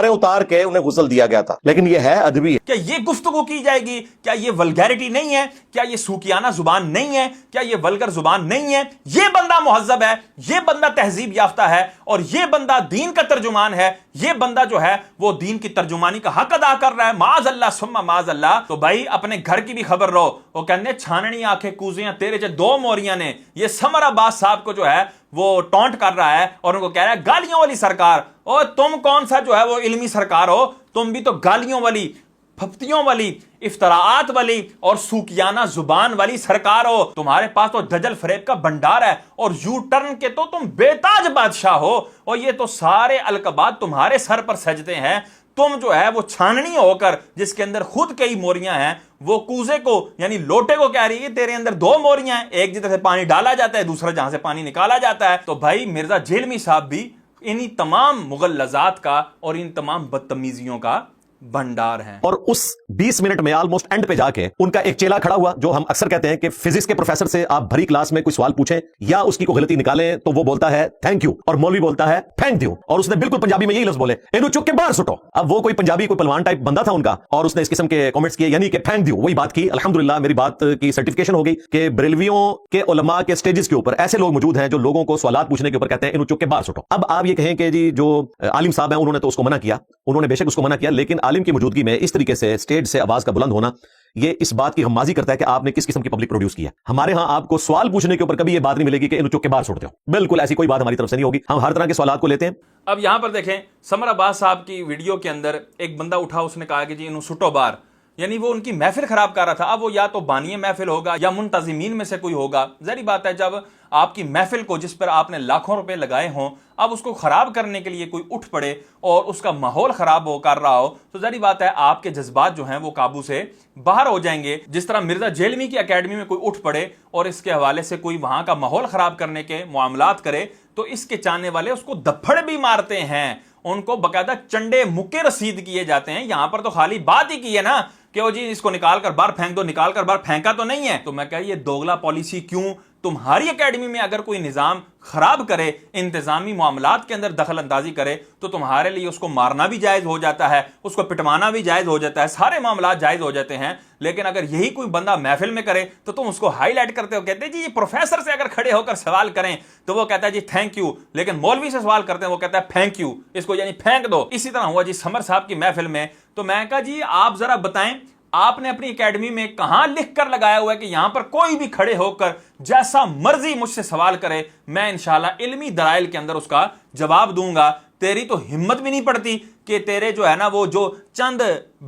اتار کے انہیں غسل دیا گیا تھا. لیکن یہ ہے ادبی ہے. کیا یہ گفتگو کی جائے گی؟ کیا یہ ولگیرٹی نہیں ہے؟ کیا یہ سوکیانہ زبان نہیں ہے؟ کیا یہ ولگر زبان نہیں ہے؟ یہ بندہ مہذب ہے, یہ بندہ تہذیب یافتہ ہے, اور یہ بندہ دین کا ترجمان ہے. یہ بندہ جو ہے وہ دین کی ترجمانی کا حق ادا کر رہا ہے. معاذ اللہ ثم معاذ اللہ. تو بھائی اپنے گھر کی بھی خبر رہو. وہ کہنے چھاننی آنکھیں کوزیاں تیرے جو 2 موریاں نے. یہ سمر عباس صاحب کو جو ہے وہ ٹونٹ کر رہا ہے اور ان کو کہہ رہا ہے گالیوں والی سرکار. اور تم کون سا جو ہے وہ علمی سرکار ہو؟ تم بھی تو گالیوں والی, پھپتیوں والی, افتراعات والی اور سوکیانہ زبان والی سرکار ہو. تمہارے پاس تو دجل فریب کا بھنڈار ہے اور یو ٹرن کے تو تم بے تاج بادشاہ ہو, اور یہ تو سارے القابات تمہارے سر پر سجدے ہیں. تم جو ہے وہ چھاننی ہو کر جس کے اندر خود کئی موریاں ہیں, وہ کوزے کو یعنی لوٹے کو کہہ رہی ہے تیرے اندر 2 موریاں ہیں, ایک جدھر سے پانی ڈالا جاتا ہے دوسرا جہاں سے پانی نکالا جاتا ہے. تو بھائی مرزا جیلمی صاحب بھی انہی تمام مغلظات کا اور ان تمام بدتمیزیوں کا بھنڈار ہیں. اور اس 20 منٹ میں آلموسٹ اینڈ پہ جا کے ان کا ایک چیلا کھڑا ہوا, جو ہم اکثر کہتے ہیں کہ فزکس کے پروفیسر سے آپ بھری کلاس میں کوئی سوال پوچھیں یا اس کی کوئی غلطی نکالیں تو وہ بولتا ہے تھینک یو, اور مولوی بولتا ہے تھینک یو, اور اس نے بالکل پنجابی میں یہی لفظ بولے انو چک کے باہر سٹو. اب وہ کوئی پنجابی کوئی پلوان ٹائپ بندہ تھا ان کا, اور اس نے اس قسم کے کامنٹس کیے یعنی کہ تھینک یو, وہی بات کی. الحمدللہ میری بات کی سرٹیفکیشن ہو گئی کہ بریلویوں کے علماء کے سٹیجز کے اوپر ایسے لوگ موجود ہیں جو لوگوں کو سوالات پوچھنے کے اوپر کہتے ہیں انو چک کے باہر سٹو. اب آپ یہ کہیں کہ جی جو عالم صاحب ہیں انہوں نے تو اس کو منع کیا, انہوں نے بے شک اس کو منع کیا, لیکن عالم کی موجودگی میں اس طریقے سے اسٹیج سے آواز کا بلند ہونا یہ اس بات کی غمازی کرتا ہے کہ آپ نے کس قسم کی پبلک پروڈیوس کیا. ہمارے ہاں آپ کو سوال پوچھنے کے اوپر کبھی یہ بات نہیں ملے گی کہ انو چک کے باہر سٹتے ہو. بالکل ایسی کوئی بات ہماری طرف سے نہیں ہوگی. ہم ہر طرح کے سوالات کو لیتے ہیں. اب یہاں پر دیکھیں سمر عباس صاحب کی ویڈیو کے اندر ایک بندہ اٹھا, اس نے کہا کہ جی انو سٹو باہر, یعنی وہ ان کی محفل خراب کر رہا تھا. اب وہ یا تو بانی محفل ہوگا یا منتظمین میں سے کوئی ہوگا. ظاہری بات ہے جب آپ کی محفل کو جس پر آپ نے لاکھوں روپے لگائے ہوں اب اس کو خراب کرنے کے لیے کوئی اٹھ پڑے اور اس کا ماحول خراب ہو کر رہا ہو تو ظاہری بات ہے آپ کے جذبات جو ہیں وہ قابو سے باہر ہو جائیں گے. جس طرح مرزا جیلمی کی اکیڈمی میں کوئی اٹھ پڑے اور اس کے حوالے سے کوئی وہاں کا ماحول خراب کرنے کے معاملات کرے تو اس کے چاہنے والے اس کو دھپڑ بھی مارتے ہیں, ان کو باقاعدہ چنڈے مکے رسید کیے جاتے ہیں. یہاں پر تو خالی بات ہی کی ہے نا کہ وہ جی اس کو نکال کر باہر پھینک دو, نکال کر باہر پھینکا تو نہیں ہے. تو میں کہا یہ دوگلا پالیسی کیوں؟ تمہاری اکیڈمی میں اگر کوئی نظام خراب کرے, انتظامی معاملات کے اندر دخل اندازی کرے تو تمہارے لیے اس کو مارنا بھی جائز ہو جاتا ہے, اس کو پٹوانا بھی جائز ہو جاتا ہے, سارے معاملات جائز ہو جاتے ہیں. لیکن اگر یہی کوئی بندہ محفل میں کرے تو تم اس کو ہائی لائٹ کرتے ہو, کہتے ہیں جی یہ پروفیسر سے اگر کھڑے ہو کر سوال کریں تو وہ کہتا ہے جی تھینک یو, لیکن مولوی سے سوال کرتے ہیں وہ کہتا ہے تھینک یو, اس کو یعنی پھینک دو. اسی طرح ہوا جی سمر صاحب کی محفل میں. تو میں کہا جی آپ ذرا بتائیں آپ نے اپنی اکیڈمی میں کہاں لکھ کر لگایا ہوا ہے کہ یہاں پر کوئی بھی کھڑے ہو کر جیسا مرضی مجھ سے سوال کرے میں انشاءاللہ علمی دلائل کے اندر اس کا جواب دوں گا. تیری تو ہمت بھی نہیں پڑتی کہ تیرے جو ہے نا وہ جو چند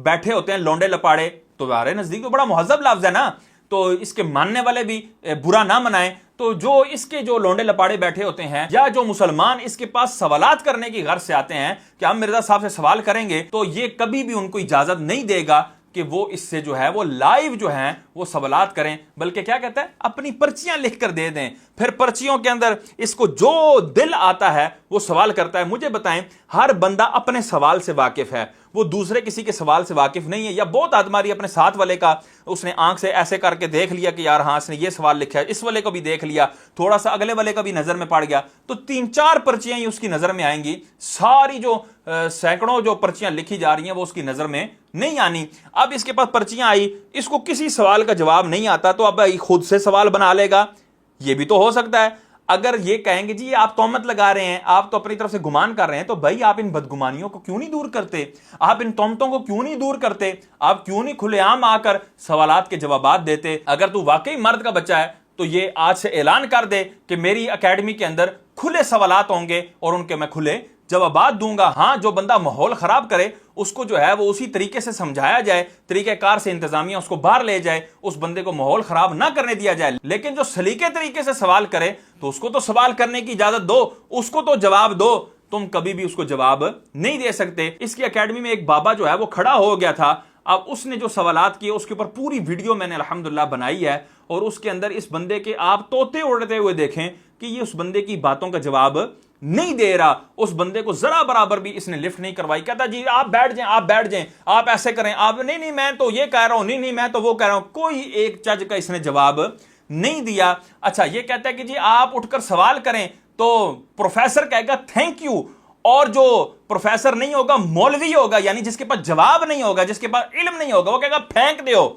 بیٹھے ہوتے ہیں لونڈے لپاڑے, تو ہمارے نزدیک تو بڑا مہذب لفظ ہے نا, تو اس کے ماننے والے بھی برا نہ منائیں. تو جو اس کے جو لونڈے لپاڑے بیٹھے ہوتے ہیں یا جو مسلمان اس کے پاس سوالات کرنے کی غرض سے آتے ہیں کہ ہم مرزا صاحب سے سوال کریں گے, تو یہ کبھی بھی ان کو اجازت نہیں دے گا کہ وہ اس سے جو ہے وہ لائیو جو ہیں وہ سوالات کریں, بلکہ کیا کہتا ہے اپنی پرچیاں لکھ کر دے دیں, پھر پرچیوں کے اندر اس کو جو دل آتا ہے وہ سوال کرتا ہے. مجھے بتائیں ہر بندہ اپنے سوال سے واقف ہے, وہ دوسرے کسی کے سوال سے واقف نہیں ہے، یا بہت آدماری اپنے ساتھ والے کا اس نے آنکھ سے ایسے کر کے دیکھ لیا کہ یار ہاں اس نے یہ سوال لکھا ہے، اس والے کو بھی دیکھ لیا، تھوڑا سا اگلے والے کا بھی نظر میں پڑ گیا، تو 3-4 پرچیاں ہی اس کی نظر میں آئیں گی، ساری جو سینکڑوں جو پرچیاں لکھی جا رہی ہیں وہ اس کی نظر میں نہیں آنی۔ اب اس کے پاس پرچیاں آئی، اس کو کسی سوال کا جواب نہیں آتا تو اب خود سے سوال بنا لے گا، یہ بھی تو ہو سکتا ہے۔ اگر یہ کہیں گے جی آپ تہمت لگا رہے ہیں، آپ تو اپنی طرف سے گمان کر رہے ہیں، تو بھائی آپ ان بدگمانیوں کو کیوں نہیں دور کرتے؟ آپ ان تہمتوں کو کیوں نہیں دور کرتے؟ آپ کیوں نہیں کھلے عام آ کر سوالات کے جوابات دیتے؟ اگر تو واقعی مرد کا بچہ ہے تو یہ آج سے اعلان کر دے کہ میری اکیڈمی کے اندر کھلے سوالات ہوں گے اور ان کے میں کھلے جوابات دوں گا۔ ہاں، جو بندہ ماحول خراب کرے اس کو جو ہے وہ اسی طریقے سے سمجھایا جائے، طریقہ کار سے انتظامیہ اس کو باہر لے جائے، اس بندے کو ماحول خراب نہ کرنے دیا جائے، لیکن جو سلیقے طریقے سے سوال کرے تو اس کو تو سوال کرنے کی اجازت دو، اس کو تو جواب دو، تم کبھی بھی اس کو جواب نہیں دے سکتے۔ اس کی اکیڈمی میں ایک بابا جو ہے وہ کھڑا ہو گیا تھا، اب اس نے جو سوالات کیے اس کے اوپر پوری ویڈیو میں نے الحمدللہ بنائی ہے، اور اس کے اندر اس بندے کے آپ طوطے اڑتے ہوئے دیکھیں کہ یہ اس بندے کی باتوں کا جواب نہیں دے رہا، اس بندے کو ذرا برابر بھی اس نے لفٹ نہیں کروائی، کہتا جی آپ بیٹھ جائیں، آپ بیٹھ جائیں، آپ ایسے کریں، آپ نہیں میں تو یہ کہہ رہا ہوں، نہیں میں تو وہ کہہ رہا ہوں، کوئی ایک چج کا اس نے جواب نہیں دیا۔ اچھا یہ کہتا ہے کہ جی آپ اٹھ کر سوال کریں تو پروفیسر کہے گا تھینک یو، اور جو پروفیسر نہیں ہوگا مولوی ہوگا، یعنی جس کے پاس جواب نہیں ہوگا، جس کے پاس علم نہیں ہوگا، وہ کہے گا پھینک دیو۔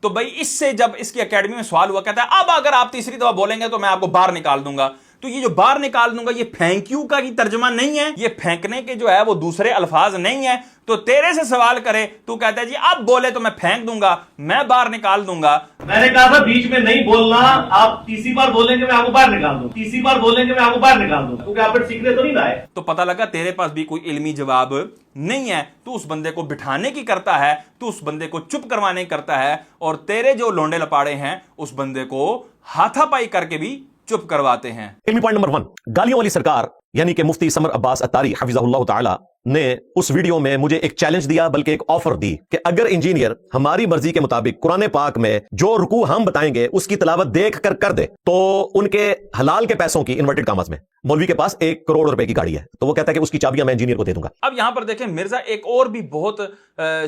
تو بھائی اس سے جب اس کی اکیڈمی میں سوال ہوا، کہتا ہے اب اگر آپ تیسری دفعہ بولیں گے تو میں آپ کو باہر نکال دوں گا۔ تو یہ جو باہر نکال دوں گا یہ پھینک یو کا کی ترجمہ نہیں ہے، یہ پھینکنے کے جو ہے وہ دوسرے الفاظ نہیں ہے۔ تو تیرے سے سوال کرے تو کہتا ہے جی اب بولے تو میں پھینک دوں گا، میں باہر نکال دوں گا۔ میں نے کہا تھا بیچ میں نہیں بولنا، آپ تیسری بار بولیں گے میں آپ کو باہر نکال دوں، تیسری بار بولیں گے میں آپ کو باہر نکال دوں، کیونکہ آپ پھر سیکھنے تو نہیں لائے۔ تو پتہ لگا تیرے پاس بھی کوئی علمی جواب نہیں ہے، تو اس بندے کو بٹھانے کی کرتا ہے، تو اس بندے کو چپ کروانے کی کرتا ہے، اور تیرے جو لونڈے لپاڑے ہیں اس بندے کو ہاتھا پائی کر کے بھی چپ کرواتے ہیں۔ علمی پوائنٹ نمبر 1، گالیوں والی سرکار یعنی کہ مفتی سمر عباس اتاری حفظہ اللہ تعالی نے اس ویڈیو میں مجھے ایک چیلنج دیا، بلکہ ایک آفر دی کہ اگر انجینئر ہماری مرضی کے مطابق قرآن پاک میں جو رکوع ہم بتائیں گے اس کی تلاوت دیکھ کر دے تو ان کے حلال کے پیسوں کی انورٹڈ کاماز میں مولوی کے پاس 1 کروڑ روپے کی گاڑی ہے، تو وہ کہتا ہے کہ اس کی چابیاں میں انجینئر کو دے دوں گا۔ اب یہاں پر دیکھیں مرزا ایک اور بھی بہت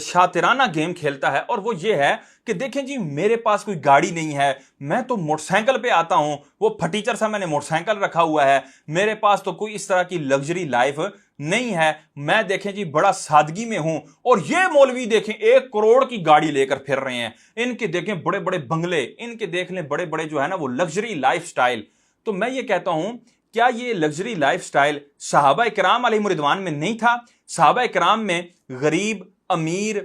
شاطرانہ گیم کھیلتا ہے، اور وہ یہ ہے کہ دیکھیں جی میرے پاس کوئی گاڑی نہیں ہے، میں تو موٹر سائیکل پہ آتا ہوں، وہ پھٹیچر سا میں نے موٹر سائیکل رکھا ہوا ہے، میرے پاس تو کوئی اس طرح کی لگژری لائف نہیں ہے، میں دیکھیں جی بڑا سادگی میں ہوں، اور یہ مولوی دیکھیں 1 کروڑ کی گاڑی لے کر پھر رہے ہیں، ان کے دیکھیں بڑے بڑے بنگلے، ان کے دیکھ لیں بڑے بڑے جو ہے نا وہ لگژری لائف سٹائل۔ تو میں یہ کہتا ہوں کیا یہ لگژری لائف سٹائل صحابہ کرام علیہم رضوان میں نہیں تھا؟ صحابہ کرام میں غریب، امیر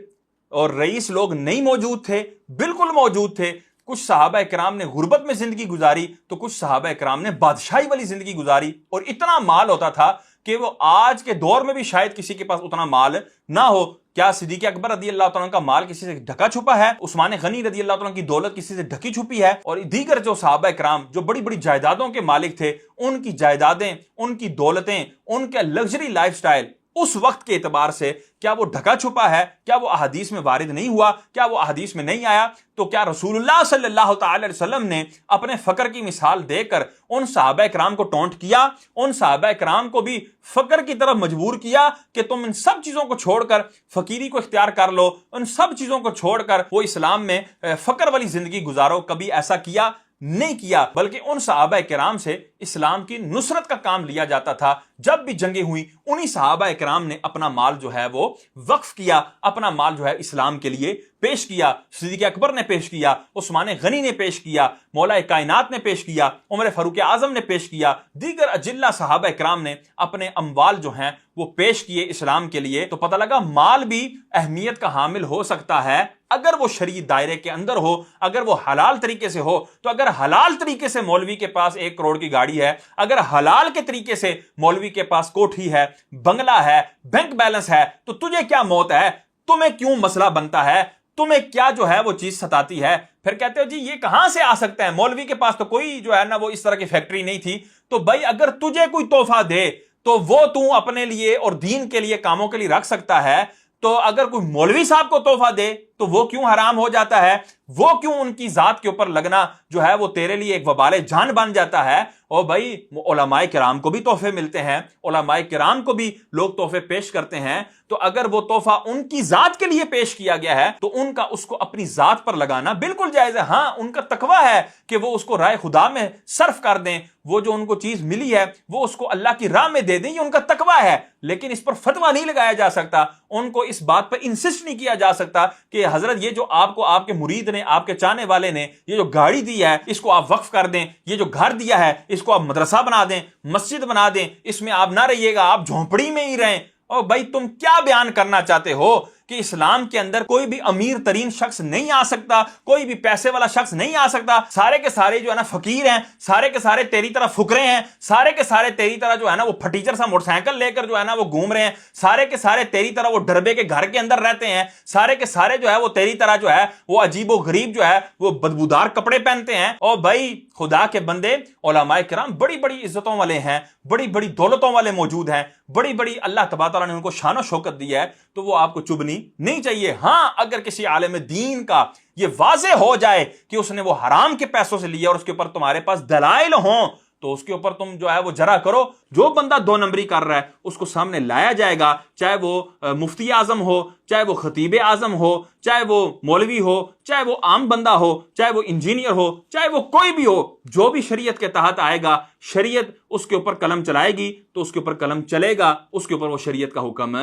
اور رئیس لوگ نہیں موجود تھے؟ بالکل موجود تھے۔ کچھ صحابہ کرام نے غربت میں زندگی گزاری تو کچھ صحابہ کرام نے بادشاہی والی زندگی گزاری، اور اتنا مال ہوتا تھا کہ وہ آج کے دور میں بھی شاید کسی کے پاس اتنا مال نہ ہو۔ کیا صدیق اکبر رضی اللہ تعالیٰ کا مال کسی سے ڈھکا چھپا ہے؟ عثمان غنی رضی اللہ تعالیٰ کی دولت کسی سے ڈھکی چھپی ہے؟ اور دیگر جو صحابہ کرام جو بڑی بڑی جائیدادوں کے مالک تھے، ان کی جائیدادیں، ان کی دولتیں، ان کا لگژری لائف سٹائل اس وقت کے اعتبار سے کیا وہ ڈھکا چھپا ہے؟ کیا وہ احادیث میں وارد نہیں ہوا؟ کیا وہ احادیث میں نہیں آیا؟ تو کیا رسول اللہ صلی اللہ تعالی علیہ وسلم نے اپنے فقر کی مثال دے کر ان صحابہ کرام کو ٹونٹ کیا؟ ان صحابہ کرام کو بھی فقر کی طرف مجبور کیا کہ تم ان سب چیزوں کو چھوڑ کر فقیری کو اختیار کر لو، ان سب چیزوں کو چھوڑ کر وہ اسلام میں فقر والی زندگی گزارو؟ کبھی ایسا کیا نہیں کیا، بلکہ ان صحابہ کرام سے اسلام کی نصرت کا کام لیا جاتا تھا۔ جب بھی جنگیں ہوئی انہی صحابہ کرام نے اپنا مال جو ہے وہ وقف کیا، اپنا مال جو ہے اسلام کے لیے پیش کیا۔ صدیق اکبر نے پیش کیا، عثمان غنی نے پیش کیا، مولا کائنات نے پیش کیا، عمر فاروق اعظم نے پیش کیا، دیگر اجلہ صحابہ کرام نے اپنے اموال جو ہیں وہ پیش کیے اسلام کے لیے۔ تو پتہ لگا مال بھی اہمیت کا حامل ہو سکتا ہے اگر وہ شرعی دائرے کے اندر ہو، اگر وہ حلال طریقے سے ہو۔ تو اگر حلال طریقے سے مولوی کے پاس 1 کروڑ کی گاڑی ہے، اگر حلال کے طریقے سے مولوی کے پاس کوٹھی ہے، بنگلہ ہے، بینک بیلنس ہے، تو تجھے کیا موت ہے؟ تمہیں کیوں مسئلہ بنتا ہے؟ تمہیں کیا جو ہے وہ چیز ستاتی ہے؟ پھر کہتے ہو جی یہ کہاں سے آ سکتا ہے، مولوی کے پاس تو کوئی جو ہے نا وہ اس طرح کی فیکٹری نہیں تھی۔ تو بھائی اگر تجھے کوئی تحفہ دے تو وہ تو اپنے لیے اور دین کے لیے کاموں کے لیے رکھ سکتا ہے، تو اگر کوئی مولوی صاحب کو تحفہ دے تو وہ کیوں حرام ہو جاتا ہے؟ وہ کیوں ان کی ذات کے اوپر لگنا جو ہے وہ تیرے لیے ایک وبال جان بن جاتا ہے؟ اور بھائی علماء کرام کو بھی تحفے ملتے ہیں، علماء کرام کو بھی لوگ تحفے پیش کرتے ہیں، تو اگر وہ تحفہ ان کی ذات کے لیے پیش کیا گیا ہے تو ان کا اس کو اپنی ذات پر لگانا بالکل جائز ہے۔ ہاں، ان کا تقویٰ ہے کہ وہ اس کو راہ خدا میں صرف کر دیں، وہ جو ان کو چیز ملی ہے وہ اس کو اللہ کی راہ میں دے دیں، یہ ان کا تقویٰ ہے، لیکن اس پر فتویٰ نہیں لگایا جا سکتا، ان کو اس بات پر انسسٹ نہیں کیا جا سکتا کہ حضرت یہ جو آپ کو آپ کے مرید نے، آپ کے چاہنے والے نے یہ جو گاڑی دی ہے اس کو آپ وقف کر دیں، یہ جو گھر دیا ہے اس کو آپ مدرسہ بنا دیں، مسجد بنا دیں، اس میں آپ نہ رہیے گا، آپ جھونپڑی میں ہی رہیں۔ اور بھائی تم کیا بیان کرنا چاہتے ہو کہ اسلام کے اندر کوئی بھی امیر ترین شخص نہیں آ سکتا، کوئی بھی پیسے والا شخص نہیں آ سکتا، سارے کے سارے جو ہے نا فقیر ہیں، سارے کے سارے تیری طرح فقرے ہیں، سارے کے سارے تیری طرح جو ہے نا وہ پھٹیچر سا موٹر سائیکل لے کر جو ہے نا وہ گھوم رہے ہیں، سارے کے سارے تیری طرح وہ ڈربے کے گھر کے اندر رہتے ہیں، سارے کے سارے جو ہے وہ تیری طرح جو ہے وہ عجیب و غریب جو ہے وہ بدبودار کپڑے پہنتے ہیں۔ اور بھائی خدا کے بندے، علماء کرام بڑی بڑی عزتوں والے ہیں، بڑی بڑی دولتوں والے موجود ہیں، بڑی بڑی اللہ تبارک تعالیٰ نے ان کو شان و شوکت دی ہے، تو وہ آپ کو چبنی نہیں چاہیے۔ ہاں، اگر کسی عالم دین کا یہ واضح ہو جائے کہ اس نے وہ حرام کے پیسوں سے لیا اور اس کے اوپر تمہارے پاس دلائل ہوں تو اس کے اوپر تم جو ہے وہ جرا کرو۔ جو بندہ دو نمبری کر رہا ہے اس کو سامنے لایا جائے گا، چاہے وہ مفتی اعظم ہو، چاہے وہ خطیب اعظم ہو، چاہے وہ مولوی ہو، چاہے وہ عام بندہ ہو، چاہے وہ انجینئر ہو، چاہے وہ کوئی بھی ہو، جو بھی شریعت کے تحت آئے گا شریعت اس کے اوپر قلم چلائے گی تو اس کے اوپر قلم چلے گا، اس کے اوپر وہ شریعت کا حکم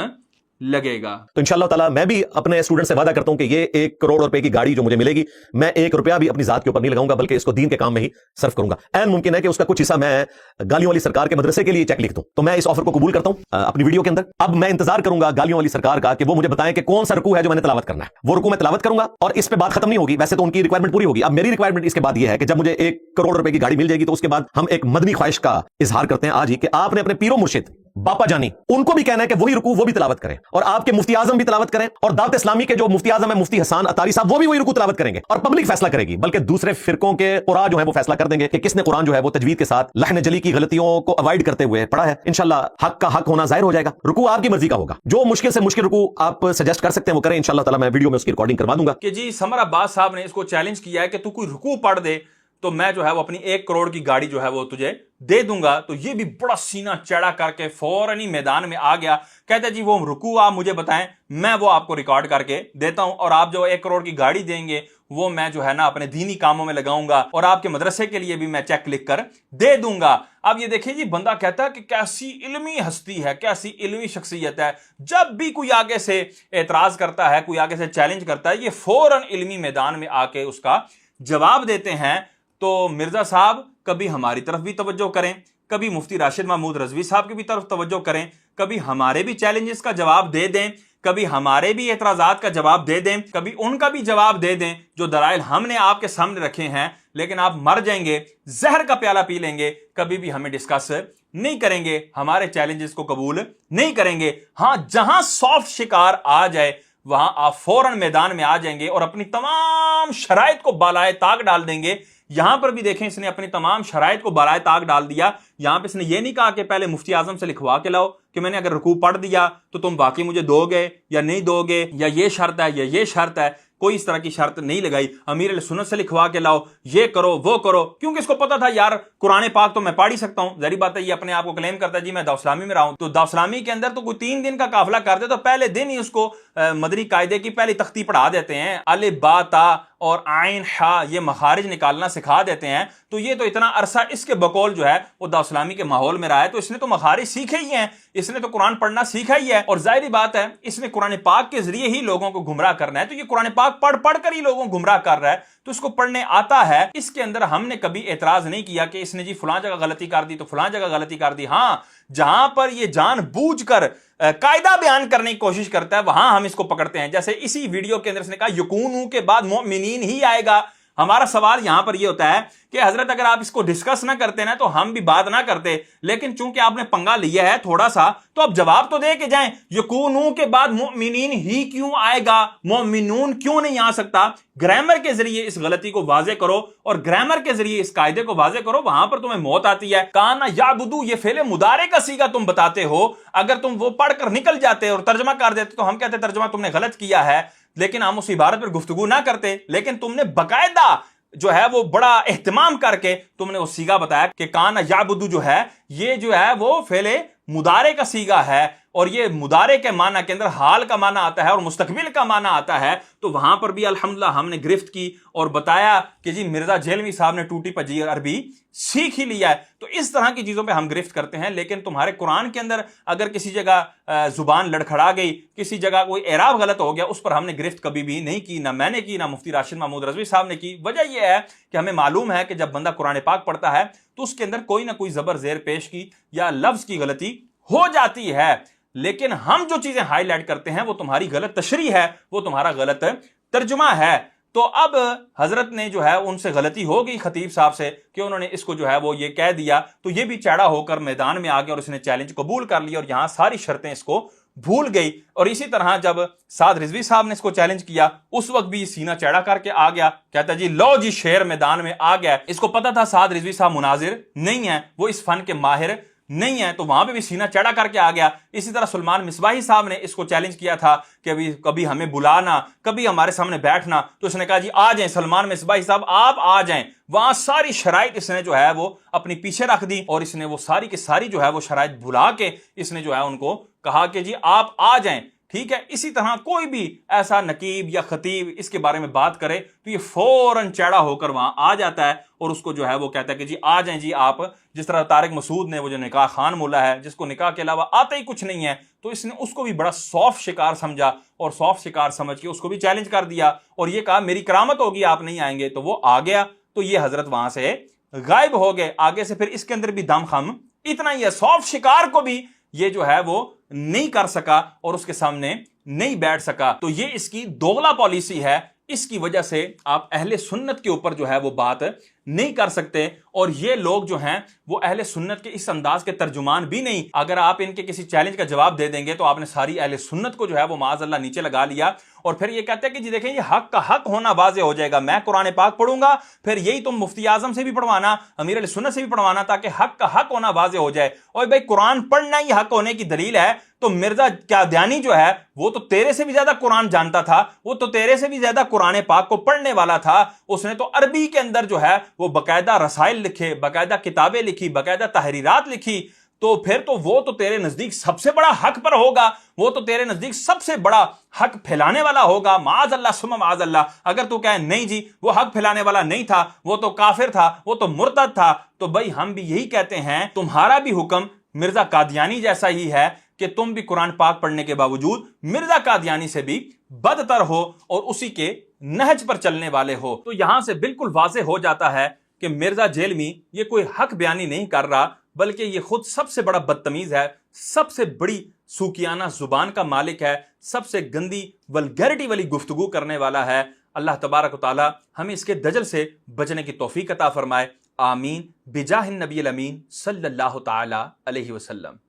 لگے گا۔ تو انشاءاللہ تعالیٰ میں بھی اپنے اسٹوڈنٹ سے وعدہ کرتا ہوں کہ یہ 1 کروڑ روپے کی گاڑی جو مجھے ملے گی، میں 1 روپیہ بھی اپنی ذات کے اوپر نہیں لگاؤں گا، بلکہ اس کو دین کے کام میں ہی صرف کروں گا۔ عین ممکن ہے کہ اس کا کچھ حصہ میں گالیوں والی سرکار کے مدرسے کے لیے چیک لکھ دوں، تو میں اس آفر کو قبول کرتا ہوں اپنی ویڈیو کے اندر۔ اب میں انتظار کروں گا گالیوں والی سرکار کا کہ وہ مجھے بتائیں کہ کون سا رکوع ہے جو میں نے تلاوت کرنا ہے، وہ رکوع میں تلاوت کروں گا اور اس پہ بات ختم نہیں ہوگی۔ ویسے تو ان کی ریکوائرمنٹ پوری ہوگی، اب میری ریکوائرمنٹ اس کے بعد یہ ہے کہ جب مجھے 1 کروڑ روپے کی گاڑی مل جائے گی تو اس کے بعد ہم ایک مدنی خواہش کا اظہار کرتے ہیں آج ہی کہ آپ نے اپنے پیر و مرشد باپا جانی ان کو بھی کہنا ہے کہ وہی رکوع وہ بھی تلاوت کریں، اور آپ کے مفتی اعظم بھی تلاوت کریں، اور دعوت اسلامی کے جو مفتی اعظم ہے مفتی حسان عطاری صاحب وہ بھی وہی رکوع تلاوت کریں گے، اور پبلک فیصلہ کرے گی، بلکہ دوسرے فرقوں کے قراء جو ہیں وہ فیصلہ کر دیں گے کہ کس نے قرآن جو ہے وہ تجوید کے ساتھ لحن جلی کی غلطیوں کو اوائڈ کرتے ہوئے پڑھا ہے۔ انشاءاللہ حق کا حق ہونا ظاہر ہو جائے گا، رکوع آپ کی مرضی کا ہوگا، جو مشکل سے مشکل رکوع آپ سجیسٹ کر سکتے ہیں وہ کریں، انشاءاللہ تعالی میں ویڈیو میں اس کی ریکارڈنگ کروا دوں گا۔ کہ جی سمر عباس صاحب نے اس کو چیلنج کیا ہے کہ تو کوئی رکوع پڑھ دے تو میں جو ہے وہ اپنی 1 کروڑ کی گاڑی جو ہے وہ تجھے دے دوں گا، تو یہ بھی بڑا سینہ چڑھا کر کے فوراً ہی میدان میں آ گیا، کہتا ہے جی وہ رکوع آپ مجھے بتائیں، میں وہ آپ کو ریکارڈ کر کے دیتا ہوں، اور آپ جو 1 کروڑ کی گاڑی دیں گے وہ میں جو ہے نا اپنے دینی کاموں میں لگاؤں گا، اور آپ کے مدرسے کے لیے بھی میں چیک لکھ کر دے دوں گا۔ اب یہ دیکھیں جی بندہ کہتا ہے کہ کیسی علمی ہستی ہے، کیسی علمی شخصیت ہے، جب بھی کوئی آگے سے اعتراض کرتا ہے، کوئی آگے سے چیلنج کرتا ہے، یہ فوراً علمی میدان میں آ کے اس کا جواب دیتے ہیں۔ تو مرزا صاحب کبھی ہماری طرف بھی توجہ کریں، کبھی مفتی راشد محمود رضوی صاحب کی بھی طرف توجہ کریں، کبھی ہمارے بھی چیلنجز کا جواب دے دیں، کبھی ہمارے بھی اعتراضات کا جواب دے دیں، کبھی ان کا بھی جواب دے دیں جو دلائل ہم نے آپ کے سامنے رکھے ہیں، لیکن آپ مر جائیں گے، زہر کا پیالہ پی لیں گے، کبھی بھی ہمیں ڈسکس نہیں کریں گے، ہمارے چیلنجز کو قبول نہیں کریں گے۔ ہاں، جہاں سافٹ شکار آ جائے وہاں آپ فوراً میدان میں آ جائیں گے اور اپنی تمام شرائط کو بالائے طاق ڈال دیں گے۔ یہاں پر بھی دیکھیں اس نے اپنی تمام شرائط کو بالائے طاق ڈال دیا۔ یہاں پہ اس نے یہ نہیں کہا کہ پہلے مفتی اعظم سے لکھوا کے لاؤ کہ میں نے اگر رکوع پڑھ دیا تو تم باقی مجھے دو گے یا نہیں دو گے، یا یہ شرط ہے یا یہ شرط ہے، کوئی اس طرح کی شرط نہیں لگائی۔ امیر علیہ سنت سے لکھوا کے لاؤ، یہ کرو وہ کرو، کیونکہ اس کو پتا تھا یار قرآن پاک تو میں پڑھ ہی سکتا ہوں، ظاہری بات ہے یہ اپنے آپ کو کلیم کرتا ہے جی میں دعوت اسلامی میں رہا ہوں، تو دعوت اسلامی کے اندر تو کوئی 3 دن کا قافلہ کر دے تو پہلے دن ہی اس کو مدنی قاعدے کی پہلی تختی پڑھا دیتے ہیں، الف با تا اور عین ہا یہ مخارج نکالنا سکھا دیتے ہیں۔ تو یہ تو اتنا عرصہ اس کے بقول جو ہے وہ دعوت اسلامی کے ماحول میں رہا ہے، تو اس نے تو مخارج سیکھے ہی ہیں، اس نے تو قرآن پڑھنا سیکھا ہی ہے، اور ظاہری بات ہے اس نے قرآن پاک کے ذریعے ہی لوگوں کو گمراہ کرنا ہے، تو یہ قرآن پاک پڑھ پڑھ کر ہی لوگوں کو گمراہ کر رہا ہے، تو اس کو پڑھنے آتا ہے۔ اس کے اندر ہم نے کبھی اعتراض نہیں کیا کہ اس نے جی فلاں جگہ غلطی کر دی تو فلاں جگہ غلطی کر دی۔ ہاں، جہاں پر یہ جان بوجھ کر قاعدہ بیان کرنے کی کوشش کرتا ہے وہاں ہم اس کو پکڑتے ہیں، جیسے اسی ویڈیو کے اندر اس نے کہا یکونو کے بعد مومنین ہی آئے گا۔ ہمارا سوال یہاں پر یہ ہوتا ہے کہ حضرت اگر آپ اس کو ڈسکس نہ کرتے نا تو ہم بھی بات نہ کرتے، لیکن چونکہ آپ نے پنگا لیا ہے تھوڑا سا تو اب جواب تو دے کے جائیں۔ یکونو کے بعد مؤمنین ہی کیوں آئے گا، مومنون کیوں نہیں آ سکتا؟ گرامر کے ذریعے اس غلطی کو واضح کرو اور گرامر کے ذریعے اس قاعدے کو واضح کرو، وہاں پر تمہیں موت آتی ہے۔ کانا یعبدو یہ فعل مضارع کا صیغہ تم بتاتے ہو، اگر تم وہ پڑھ کر نکل جاتے اور ترجمہ کر دیتے تو ہم کہتے ترجمہ تم نے غلط کیا ہے، لیکن ہم اس عبارت پر گفتگو نہ کرتے، لیکن تم نے باقاعدہ جو ہے وہ بڑا اہتمام کر کے تم نے وہ صیغہ بتایا کہ کانا یعبدو جو ہے یہ جو ہے وہ فعل مضارع کا صیغہ ہے، اور یہ مضارع کے معنی کے اندر حال کا معنی آتا ہے اور مستقبل کا معنی آتا ہے، تو وہاں پر بھی الحمدللہ ہم نے گرفت کی اور بتایا کہ جی مرزا جیلوی صاحب نے ٹوٹی پجی عربی سیکھ ہی لیا ہے۔ تو اس طرح کی چیزوں پہ ہم گرفت کرتے ہیں، لیکن تمہارے قرآن کے اندر اگر کسی جگہ زبان لڑکھڑا گئی، کسی جگہ کوئی اعراب غلط ہو گیا، اس پر ہم نے گرفت کبھی بھی نہیں کی، نہ میں نے کی، نہ مفتی راشد محمود رضوی صاحب نے کی۔ وجہ یہ ہے کہ ہمیں معلوم ہے کہ جب بندہ قرآن پاک پڑھتا ہے تو اس کے اندر کوئی نہ کوئی زبر زیر پیش کی یا لفظ کی غلطی ہو جاتی ہے، لیکن ہم جو چیزیں ہائی لائٹ کرتے ہیں وہ تمہاری غلط تشریح ہے، وہ تمہارا غلط ترجمہ ہے۔ تو اب حضرت نے جو ہے ان سے غلطی ہو گئی خطیب صاحب سے کہ انہوں نے اس کو جو ہے وہ یہ کہہ دیا، تو یہ بھی چڑھا ہو کر میدان میں آ گیا اور اس نے چیلنج قبول کر لیا اور یہاں ساری شرطیں اس کو بھول گئی۔ اور اسی طرح جب سعد رضوی صاحب نے اس کو چیلنج کیا اس وقت بھی سینہ چڑھا کر کے آ گیا، کہتا جی لو جی شیر میدان میں آ گیا۔ اس کو پتا تھا سعد رضوی صاحب مناظر نہیں ہے، وہ اس فن کے ماہر نہیں ہے، تو وہاں پہ بھی سینہ چڑھا کر کے آ گیا۔ اسی طرح سلمان مصباحی صاحب نے اس کو چیلنج کیا تھا کہ کبھی ہمیں بلانا، کبھی ہمارے سامنے بیٹھنا، تو اس نے کہا جی آ جائیں سلمان مصباحی صاحب، آپ آ جائیں۔ وہاں ساری شرائط اس نے جو ہے وہ اپنی پیچھے رکھ دی اور اس نے وہ ساری کی ساری جو ہے وہ شرائط بھلا کے اس نے جو ہے ان کو کہا کہ جی آپ آ جائیں، ٹھیک ہے۔ اسی طرح کوئی بھی ایسا نقیب یا خطیب اس کے بارے میں بات کرے تو یہ فوراً چڑھا ہو کر وہاں آ جاتا ہے اور اس کو جو ہے وہ کہتا ہے کہ جی آ جائیں جی آپ۔ جس طرح طارق مسعود نے وہ جو نکاح خان مولا ہے جس کو نکاح کے علاوہ آتا ہی کچھ نہیں ہے، تو اس نے اس کو بھی بڑا سافٹ شکار سمجھا اور سافٹ شکار سمجھ کے اس کو بھی چیلنج کر دیا اور یہ کہا میری کرامت ہوگی آپ نہیں آئیں گے، تو وہ آ گیا، تو یہ حضرت وہاں سے غائب ہو گئے۔ آگے سے پھر اس کے اندر بھی دم خم اتنا ہی ہے، سافٹ شکار کو بھی یہ جو ہے وہ نہیں کر سکا اور اس کے سامنے نہیں بیٹھ سکا۔ تو یہ اس کی دوغلا پالیسی ہے، اس کی وجہ سے آپ اہل سنت کے اوپر جو ہے وہ بات نہیں کر سکتے، اور یہ لوگ جو ہیں وہ اہل سنت کے اس انداز کے ترجمان بھی نہیں۔ اگر آپ ان کے کسی چیلنج کا جواب دے دیں گے تو آپ نے ساری اہل سنت کو جو ہے وہ معاذ اللہ نیچے لگا لیا، اور پھر یہ کہتے ہیں کہ جی دیکھیں یہ حق کا حق ہونا واضح ہو جائے گا، میں قرآن پاک پڑھوں گا پھر یہی تم مفتی اعظم سے بھی پڑھوانا، امیر علیہ سنت سے بھی پڑھوانا، تاکہ حق کا حق ہونا واضح ہو جائے۔ اور بھائی قرآن پڑھنا ہی حق ہونے کی دلیل ہے، تو مرزا قادیانی جو ہے وہ تو تیرے سے بھی زیادہ قرآن جانتا تھا، وہ تو تیرے سے بھی زیادہ قرآن پاک کو پڑھنے والا تھا، اس نے تو عربی کے اندر جو ہے وہ باقاعدہ رسائل لکھے، باقاعدہ کتابیں لکھی، باقاعدہ تحریرات لکھی، تو پھر تو وہ تو تیرے نزدیک سب سے بڑا حق پر ہوگا، وہ تو تیرے نزدیک سب سے بڑا حق پھیلانے والا ہوگا، معاذ اللہ ثم معاذ اللہ۔ اگر تو کہے نہیں جی وہ حق پھیلانے والا نہیں تھا، وہ تو کافر تھا، وہ تو مرتد تھا، تو بھائی ہم بھی یہی کہتے ہیں تمہارا بھی حکم مرزا قادیانی جیسا ہی ہے کہ تم بھی قرآن پاک پڑھنے کے باوجود مرزا قادیانی سے بھی بدتر ہو اور اسی کے نہج پر چلنے والے ہو۔ تو یہاں سے بالکل واضح ہو جاتا ہے کہ مرزا جیلمی یہ کوئی حق بیانی نہیں کر رہا، بلکہ یہ خود سب سے بڑا بدتمیز ہے، سب سے بڑی سوکیانہ زبان کا مالک ہے، سب سے گندی ولگیرٹی والی گفتگو کرنے والا ہے۔ اللہ تبارک و تعالی ہمیں اس کے دجل سے بچنے کی توفیق عطا فرمائے، آمین بجاہ النبی الامین صلی اللہ تعالی علیہ وسلم۔